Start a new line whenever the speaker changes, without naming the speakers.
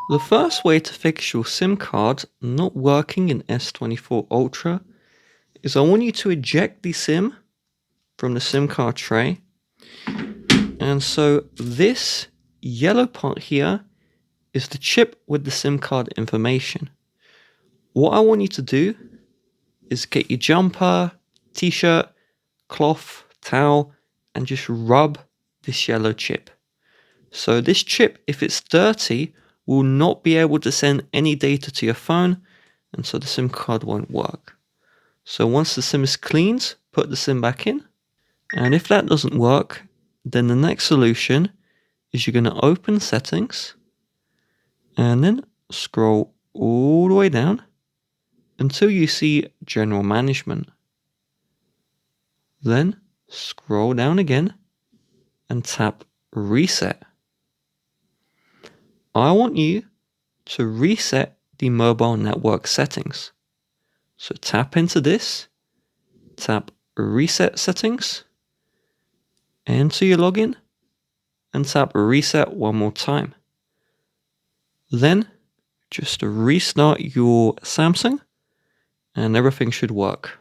The first way to fix your SIM card not working in S24 Ultra is I want you to eject the SIM from the SIM card tray. And so this yellow part here is the chip with the SIM card information. What I want you to do is get your jumper, t-shirt, cloth, towel, and just rub this yellow chip. So this chip, if it's dirty, will not be able to send any data to your phone, and so the SIM card won't work. So once the SIM is cleaned, put the SIM back in. And if that doesn't work, then the next solution is you're going to open settings and then scroll all the way down until you see general management. Then scroll down again and tap reset. I want you to reset the mobile network settings. So tap into this, tap reset settings, enter your login, and tap reset one more time. Then just restart your Samsung and everything should work.